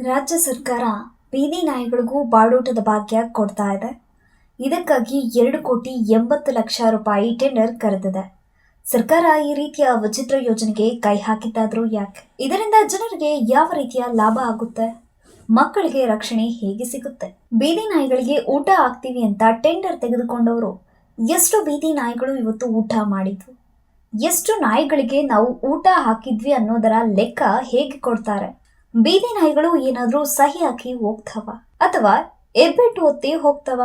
ರಾಜ್ಯ ಸರ್ಕಾರ ಬೀದಿ ನಾಯಿಗಳಿಗೂ ಬಾಡೂಟದ ಭಾಗ್ಯ ಕೊಡ್ತಾ ಇದೆ. ಇದಕ್ಕಾಗಿ 2,80,00,000 ಟೆಂಡರ್ ಕರೆದಿದೆ. ಸರ್ಕಾರ ಈ ರೀತಿಯ ವಿಚಿತ್ರ ಯೋಜನೆಗೆ ಕೈ ಹಾಕಿದ್ದಾದ್ರೂ ಯಾಕೆ? ಇದರಿಂದ ಜನರಿಗೆ ಯಾವ ರೀತಿಯ ಲಾಭ ಆಗುತ್ತೆ? ಮಕ್ಕಳಿಗೆ ರಕ್ಷಣೆ ಹೇಗೆ ಸಿಗುತ್ತೆ? ಬೀದಿ ನಾಯಿಗಳಿಗೆ ಊಟ ಹಾಕ್ತೀವಿ ಅಂತ ಟೆಂಡರ್ ತೆಗೆದುಕೊಂಡವರು ಎಷ್ಟು ಬೀದಿ ನಾಯಿಗಳು ಇವತ್ತು ಊಟ ಮಾಡಿದ್ವು? ಎಷ್ಟು ನಾಯಿಗಳಿಗೆ ನಾವು ಊಟ ಹಾಕಿದ್ವಿ ಅನ್ನೋದರ ಲೆಕ್ಕ ಹೇಗೆ ಕೊಡ್ತಾರೆ? ಬೀದಿ ನಾಯಿಗಳು ಏನಾದ್ರೂ ಸಹಿ ಹಾಕಿ ಹೋಗ್ತವ ಅಥವಾ ಎಬ್ಬೆಟ್ಟು ಒತ್ತಿ ಹೋಗ್ತವ?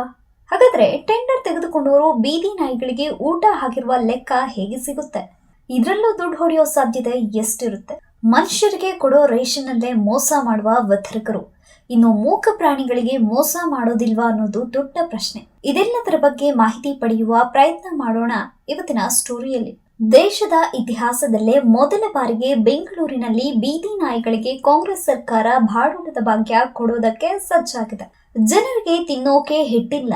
ಹಾಗಾದ್ರೆ ಟೆಂಡರ್ ತೆಗೆದುಕೊಂಡವರು ಬೀದಿ ನಾಯಿಗಳಿಗೆ ಊಟ ಹಾಕಿರುವ ಲೆಕ್ಕ ಹೇಗೆ ಸಿಗುತ್ತೆ? ಇದರಲ್ಲೂ ದುಡ್ಡು ಹೊಡೆಯೋ ಸಾಧ್ಯತೆ ಎಷ್ಟಿರುತ್ತೆ? ಮನುಷ್ಯರಿಗೆ ಕೊಡೋ ರೇಷನ್ ಅಲ್ಲೇ ಮೋಸ ಮಾಡುವ ವಿತರಕರು ಇನ್ನು ಮೂಕ ಪ್ರಾಣಿಗಳಿಗೆ ಮೋಸ ಮಾಡೋದಿಲ್ವಾ ಅನ್ನೋದು ದೊಡ್ಡ ಪ್ರಶ್ನೆ. ಇದೆಲ್ಲದರ ಬಗ್ಗೆ ಮಾಹಿತಿ ಪಡೆಯುವ ಪ್ರಯತ್ನ ಮಾಡೋಣ ಇವತ್ತಿನ ಸ್ಟೋರಿಯಲ್ಲಿ. ದೇಶದ ಇತಿಹಾಸದಲ್ಲೇ ಮೊದಲ ಬಾರಿಗೆ ಬೆಂಗಳೂರಿನಲ್ಲಿ ಬೀದಿ ನಾಯಿಗಳಿಗೆ ಕಾಂಗ್ರೆಸ್ ಸರ್ಕಾರ ಬಾಡೂಟದ ಭಾಗ್ಯ ಕೊಡೋದಕ್ಕೆ ಸಜ್ಜಾಗಿದೆ. ಜನರಿಗೆ ತಿನ್ನೋಕೆ ಹಿಟ್ಟಿಲ್ಲ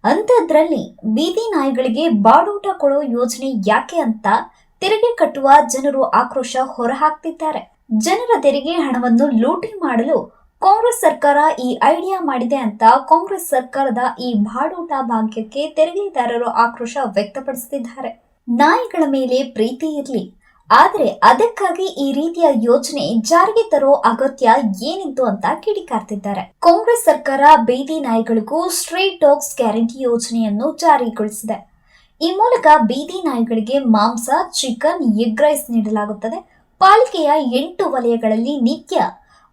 ಅಂತದ್ರಲ್ಲಿ ಬೀದಿ ನಾಯಿಗಳಿಗೆ ಬಾಡೂಟ ಕೊಡೋ ಯೋಜನೆ ಯಾಕೆ ಅಂತ ತೆರಿಗೆ ಕಟ್ಟುವ ಜನರು ಆಕ್ರೋಶ ಹೊರಹಾಕ್ತಿದ್ದಾರೆ. ಜನರ ತೆರಿಗೆ ಹಣವನ್ನು ಲೂಟಿ ಮಾಡಲು ಕಾಂಗ್ರೆಸ್ ಸರ್ಕಾರ ಈ ಐಡಿಯಾ ಮಾಡಿದೆ ಅಂತ ಕಾಂಗ್ರೆಸ್ ಸರ್ಕಾರದ ಈ ಬಾಡೂಟ ಭಾಗ್ಯಕ್ಕೆ ತೆರಿಗೆದಾರರು ಆಕ್ರೋಶ ವ್ಯಕ್ತಪಡಿಸುತ್ತಿದ್ದಾರೆ. ನಾಯಿಗಳ ಮೇಲೆ ಪ್ರೀತಿ ಇರಲಿ, ಆದರೆ ಅದಕ್ಕಾಗಿ ಈ ರೀತಿಯ ಯೋಜನೆ ಜಾರಿಗೆ ತರೋ ಅಗತ್ಯ ಏನಿತ್ತು ಅಂತ ಕಿಡಿಕಾರ್ತಿದ್ದಾರೆ. ಕಾಂಗ್ರೆಸ್ ಸರ್ಕಾರ ಬೀದಿ ನಾಯಿಗಳಿಗೂ ಸ್ಟ್ರೀಟ್ ಡಾಗ್ಸ್ ಗ್ಯಾರಂಟಿ ಯೋಜನೆಯನ್ನು ಜಾರಿಗೊಳಿಸಿದೆ. ಈ ಮೂಲಕ ಬೀದಿ ನಾಯಿಗಳಿಗೆ ಮಾಂಸ, ಚಿಕನ್, ಎಗ್ ರೈಸ್ ನೀಡಲಾಗುತ್ತದೆ. ಪಾಲಿಕೆಯ 8 ವಲಯಗಳಲ್ಲಿ ನಿತ್ಯ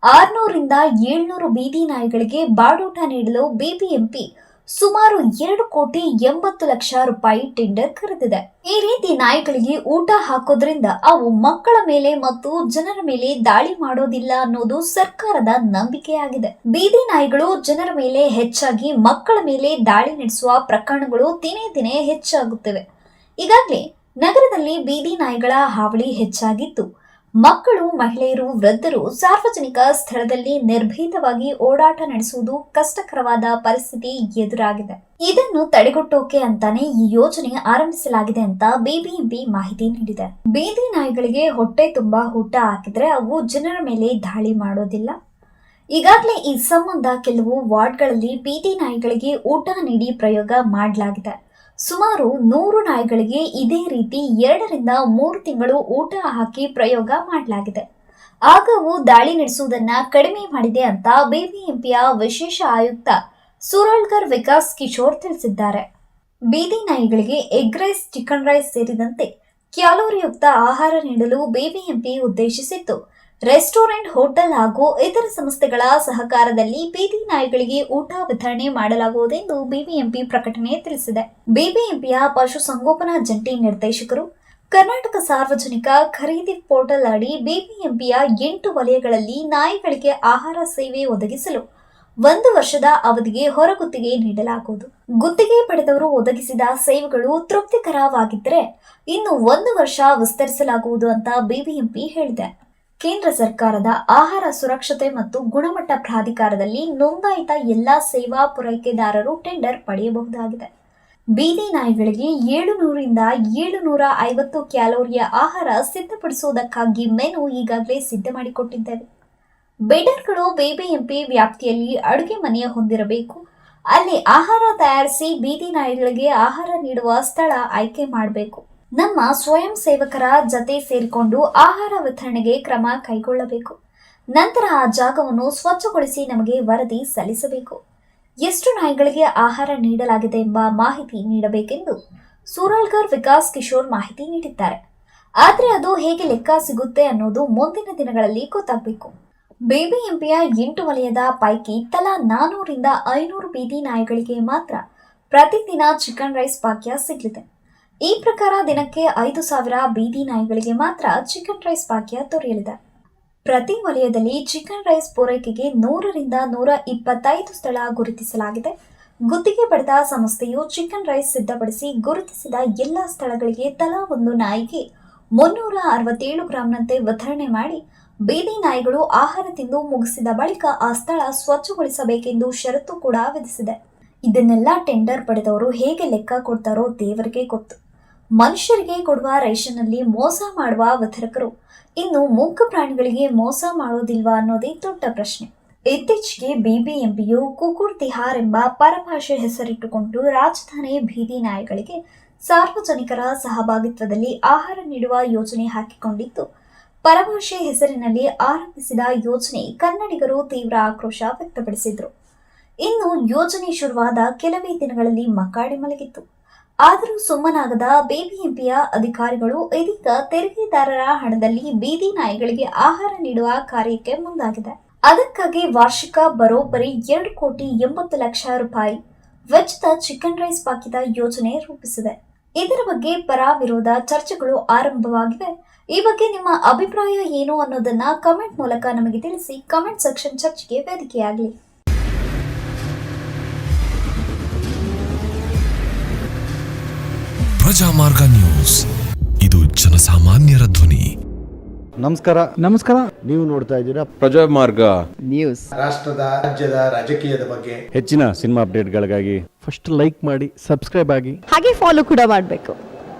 600ರಿಂದ 700 ಬೀದಿ ನಾಯಿಗಳಿಗೆ ಬಾಡೂಟ ನೀಡಲು ಬಿಬಿಎಂಪಿ ಸುಮಾರು 2,80,00,000 ಟೆಂಡರ್ ಕರೆದಿದೆ. ಈ ರೀತಿ ನಾಯಿಗಳಿಗೆ ಊಟ ಹಾಕೋದ್ರಿಂದ ಅವು ಮಕ್ಕಳ ಮೇಲೆ ಮತ್ತು ಜನರ ಮೇಲೆ ದಾಳಿ ಮಾಡೋದಿಲ್ಲ ಅನ್ನೋದು ಸರ್ಕಾರದ ನಂಬಿಕೆಯಾಗಿದೆ. ಬೀದಿ ನಾಯಿಗಳು ಜನರ ಮೇಲೆ ಹೆಚ್ಚಾಗಿ ಮಕ್ಕಳ ಮೇಲೆ ದಾಳಿ ನಡೆಸುವ ಪ್ರಕರಣಗಳು ದಿನೇ ದಿನೇ ಹೆಚ್ಚಾಗುತ್ತಿವೆ. ಈಗಾಗಲೇ ನಗರದಲ್ಲಿ ಬೀದಿ ನಾಯಿಗಳ ಹಾವಳಿ ಹೆಚ್ಚಾಗಿದ್ದು, ಮಕ್ಕಳು, ಮಹಿಳೆಯರು, ವೃದ್ಧರು ಸಾರ್ವಜನಿಕ ಸ್ಥಳದಲ್ಲಿ ನಿರ್ಭೀತವಾಗಿ ಓಡಾಟ ನಡೆಸುವುದು ಕಷ್ಟಕರವಾದ ಪರಿಸ್ಥಿತಿ ಎದುರಾಗಿದೆ. ಇದನ್ನು ತಡೆಗಟ್ಟೋಕೆ ಅಂತಾನೆ ಈ ಯೋಜನೆ ಆರಂಭಿಸಲಾಗಿದೆ ಅಂತ ಬಿಬಿಎಂಪಿ ಮಾಹಿತಿ ನೀಡಿದೆ. ಬೀದಿ ನಾಯಿಗಳಿಗೆ ಹೊಟ್ಟೆ ತುಂಬಾ ಊಟ ಹಾಕಿದ್ರೆ ಅವು ಜನರ ಮೇಲೆ ದಾಳಿ ಮಾಡೋದಿಲ್ಲ. ಈಗಾಗಲೇ ಈ ಸಂಬಂಧ ಕೆಲವು ವಾರ್ಡ್ಗಳಲ್ಲಿ ಬೀದಿ ನಾಯಿಗಳಿಗೆ ಊಟ ನೀಡಿ ಪ್ರಯೋಗ ಮಾಡಲಾಗಿದೆ. ಸುಮಾರು 100 ನಾಯಿಗಳಿಗೆ ಇದೇ ರೀತಿ 2ರಿಂದ 3 ತಿಂಗಳು ಊಟ ಹಾಕಿ ಪ್ರಯೋಗ ಮಾಡಲಾಗಿದೆ. ಆಗ ಅವು ದಾಳಿ ನಡೆಸುವುದನ್ನ ಕಡಿಮೆ ಮಾಡಿದೆ ಅಂತ ಬಿಬಿಎಂಪಿಯ ವಿಶೇಷ ಆಯುಕ್ತ ಸುರಳ್ಕರ್ ವಿಕಾಸ್ ಕಿಶೋರ್ ತಿಳಿಸಿದ್ದಾರೆ. ಬೀದಿ ನಾಯಿಗಳಿಗೆ ಎಗ್ ರೈಸ್, ಚಿಕನ್ ರೈಸ್ ಸೇರಿದಂತೆ ಕ್ಯಾಲೋರಿಯುಕ್ತ ಆಹಾರ ನೀಡಲು ಬಿಬಿಎಂಪಿ ಉದ್ದೇಶಿಸಿತ್ತು. ರೆಸ್ಟೋರೆಂಟ್, ಹೋಟೆಲ್ ಹಾಗೂ ಇತರ ಸಂಸ್ಥೆಗಳ ಸಹಕಾರದಲ್ಲಿ ಬೀದಿ ನಾಯಿಗಳಿಗೆ ಊಟ ವಿತರಣೆ ಮಾಡಲಾಗುವುದೆಂದು ಬಿಬಿಎಂಪಿ ಪ್ರಕಟಣೆ ತಿಳಿಸಿದೆ. ಬಿಬಿಎಂಪಿಯ ಪಶುಸಂಗೋಪನಾ ಜಂಟಿ ನಿರ್ದೇಶಕರು ಕರ್ನಾಟಕ ಸಾರ್ವಜನಿಕ ಖರೀದಿ ಪೋರ್ಟಲ್ ಅಡಿ ಬಿಬಿಎಂಪಿಯ 8 ವಲಯಗಳಲ್ಲಿ ನಾಯಿಗಳಿಗೆ ಆಹಾರ ಸೇವೆ ಒದಗಿಸಲು 1 ವರ್ಷದ ಅವಧಿಗೆ ಹೊರಗುತ್ತಿಗೆ ನೀಡಲಾಗುವುದು. ಗುತ್ತಿಗೆ ಪಡೆದವರು ಒದಗಿಸಿದ ಸೇವೆಗಳು ತೃಪ್ತಿಕರವಾಗಿದ್ದರೆ ಇನ್ನು 1 ವರ್ಷ ವಿಸ್ತರಿಸಲಾಗುವುದು ಅಂತ ಬಿಬಿಎಂಪಿ ಹೇಳಿದೆ. ಕೇಂದ್ರ ಸರ್ಕಾರದ ಆಹಾರ ಸುರಕ್ಷತೆ ಮತ್ತು ಗುಣಮಟ್ಟ ಪ್ರಾಧಿಕಾರದಲ್ಲಿ ನೋಂದಾಯಿತ ಎಲ್ಲಾ ಸೇವಾ ಪೂರೈಕೆದಾರರು ಟೆಂಡರ್ ಪಡೆಯಬಹುದಾಗಿದೆ. ಬೀದಿ ನಾಯಿಗಳಿಗೆ 700ರಿಂದ 750 ಕ್ಯಾಲೋರಿಯ ಆಹಾರ ಸಿದ್ಧಪಡಿಸುವುದಕ್ಕಾಗಿ ಮೆನು ಈಗಾಗಲೇ ಸಿದ್ಧ ಮಾಡಿಕೊಟ್ಟಿದ್ದೇವೆ. ಬೇಡರ್ಗಳು ಬಿಬಿಎಂಪಿ ವ್ಯಾಪ್ತಿಯಲ್ಲಿ ಅಡುಗೆ ಮನೆ ಹೊಂದಿರಬೇಕು. ಅಲ್ಲಿ ಆಹಾರ ತಯಾರಿಸಿ ಬೀದಿ ನಾಯಿಗಳಿಗೆ ಆಹಾರ ನೀಡುವ ಸ್ಥಳ ಆಯ್ಕೆ ಮಾಡಬೇಕು. ನಮ್ಮ ಸ್ವಯಂ ಸೇವಕರ ಜತೆ ಸೇರಿಕೊಂಡು ಆಹಾರ ವಿತರಣೆಗೆ ಕ್ರಮ ಕೈಗೊಳ್ಳಬೇಕು. ನಂತರ ಆ ಜಾಗವನ್ನು ಸ್ವಚ್ಛಗೊಳಿಸಿ ನಮಗೆ ವರದಿ ಸಲ್ಲಿಸಬೇಕು. ಎಷ್ಟು ನಾಯಿಗಳಿಗೆ ಆಹಾರ ನೀಡಲಾಗಿದೆ ಎಂಬ ಮಾಹಿತಿ ನೀಡಬೇಕೆಂದು ಸುರಳ್ಕರ್ ವಿಕಾಸ್ ಕಿಶೋರ್ ಮಾಹಿತಿ ನೀಡಿದ್ದಾರೆ. ಆದರೆ ಅದು ಹೇಗೆ ಲೆಕ್ಕ ಸಿಗುತ್ತೆ ಅನ್ನೋದು ಮುಂದಿನ ದಿನಗಳಲ್ಲಿ ಗೊತ್ತಾಗಬೇಕು. ಬಿಬಿಎಂಪಿಯ 8 ವಲಯದ ಪೈಕಿ ತಲಾ 400ರಿಂದ 500 ಬೀದಿ ನಾಯಿಗಳಿಗೆ ಮಾತ್ರ ಪ್ರತಿದಿನ ಚಿಕನ್ ರೈಸ್ ಭಾಗ್ಯ ಸಿಗಲಿದೆ. ಈ ಪ್ರಕಾರ ದಿನಕ್ಕೆ 5,000 ಬೀದಿ ನಾಯಿಗಳಿಗೆ ಮಾತ್ರ ಚಿಕನ್ ರೈಸ್ ಭಾಗ್ಯ ದೊರೆಯಲಿದೆ. ಪ್ರತಿ ವಲಯದಲ್ಲಿ ಚಿಕನ್ ರೈಸ್ ಪೂರೈಕೆಗೆ 100ರಿಂದ 125 ಸ್ಥಳ ಗುರುತಿಸಲಾಗಿದೆ. ಗುತ್ತಿಗೆ ಪಡೆದ ಸಂಸ್ಥೆಯು ಚಿಕನ್ ರೈಸ್ ಸಿದ್ಧಪಡಿಸಿ ಗುರುತಿಸಿದ ಎಲ್ಲ ಸ್ಥಳಗಳಿಗೆ ತಲಾ 1 ನಾಯಿಗೆ 367 ಗ್ರಾಂನಂತೆ ವಿತರಣೆ ಮಾಡಿ ಬೀದಿ ನಾಯಿಗಳು ಆಹಾರ ತಿಂದು ಮುಗಿಸಿದ ಬಳಿಕ ಆ ಸ್ಥಳ ಸ್ವಚ್ಛಗೊಳಿಸಬೇಕೆಂದು ಷರತ್ತು ಕೂಡ ವಿಧಿಸಿದೆ. ಇದನ್ನೆಲ್ಲ ಟೆಂಡರ್ ಪಡೆದವರು ಹೇಗೆ ಲೆಕ್ಕ ಕೊಡ್ತಾರೋ ದೇವರಿಗೆ ಗೊತ್ತು. ಮನುಷ್ಯರಿಗೆ ಕೊಡುವ ರೇಷನ್ನಲ್ಲಿ ಮೋಸ ಮಾಡುವ ವಿತರಕರು ಇನ್ನು ಮೂಕ ಪ್ರಾಣಿಗಳಿಗೆ ಮೋಸ ಮಾಡೋದಿಲ್ವಾ ಅನ್ನೋದೇ ದೊಡ್ಡ ಪ್ರಶ್ನೆ. ಇತ್ತೀಚೆಗೆ ಬಿಬಿಎಂಪಿಯು ಕುಕುರ್ ತಿಹಾರ್ ಎಂಬ ಪರಭಾಷೆ ಹೆಸರಿಟ್ಟುಕೊಂಡು ರಾಜಧಾನಿ ಬೀದಿ ನಾಯಿಗಳಿಗೆ ಸಾರ್ವಜನಿಕರ ಸಹಭಾಗಿತ್ವದಲ್ಲಿ ಆಹಾರ ನೀಡುವ ಯೋಜನೆ ಹಾಕಿಕೊಂಡಿದ್ದು, ಪರಭಾಷೆ ಹೆಸರಿನಲ್ಲಿ ಆರಂಭಿಸಿದ ಯೋಜನೆ ಕನ್ನಡಿಗರು ತೀವ್ರ ಆಕ್ರೋಶ ವ್ಯಕ್ತಪಡಿಸಿದರು. ಇನ್ನು ಯೋಜನೆ ಶುರುವಾದ ಕೆಲವೇ ದಿನಗಳಲ್ಲಿ ಮಕಾಡೆ ಮಲಗಿತ್ತು. ಆದರೂ ಸುಮ್ಮನಾಗದ ಬಿಬಿಎಂಪಿಯ ಅಧಿಕಾರಿಗಳು ಇದೀಗ ತೆರಿಗೆದಾರರ ಹಣದಲ್ಲಿ ಬೀದಿ ನಾಯಿಗಳಿಗೆ ಆಹಾರ ನೀಡುವ ಕಾರ್ಯಕ್ಕೆ ಮುಂದಾಗಿದೆ. ಅದಕ್ಕಾಗಿ ವಾರ್ಷಿಕ ಬರೋಬ್ಬರಿ 2,80,00,000 ರೂಪಾಯಿ ವೆಚ್ಚದ ಚಿಕನ್ ರೈಸ್ ಪಾಕಿದ ಯೋಜನೆ ರೂಪಿಸಿದೆ. ಇದರ ಬಗ್ಗೆ ಪರ ವಿರೋಧ ಚರ್ಚೆಗಳು ಆರಂಭವಾಗಿವೆ. ಈ ಬಗ್ಗೆ ನಿಮ್ಮ ಅಭಿಪ್ರಾಯ ಏನು ಅನ್ನೋದನ್ನ ಕಮೆಂಟ್ ಮೂಲಕ ನಮಗೆ ತಿಳಿಸಿ. ಕಮೆಂಟ್ ಸೆಕ್ಷನ್ ಚರ್ಚೆಗೆ ವೇದಿಕೆಯಾಗಲಿ. ಪ್ರಜಾಮಾರ್ಗ ನ್ಯೂಸ್, ಇದು ಜನಸಾಮಾನ್ಯರ ಧ್ವನಿ. ನಮಸ್ಕಾರ. ನೀವು ನೋಡ್ತಾ ಇದ್ದೀರಾ ಪ್ರಜಾಮಾರ್ಗ ನ್ಯೂಸ್. ರಾಷ್ಟ್ರದ ರಾಜ್ಯದ ರಾಜಕೀಯದ ಬಗ್ಗೆ ಹೆಚ್ಚಿನ ಸಿನಿಮಾ ಅಪ್ಡೇಟ್ಗಳಿಗಾಗಿ ಫಸ್ಟ್ ಲೈಕ್ ಮಾಡಿ, ಸಬ್ಸ್ಕ್ರೈಬ್ ಆಗಿ, ಹಾಗೆ ಫಾಲೋ ಕೂಡ ಮಾಡಬೇಕು.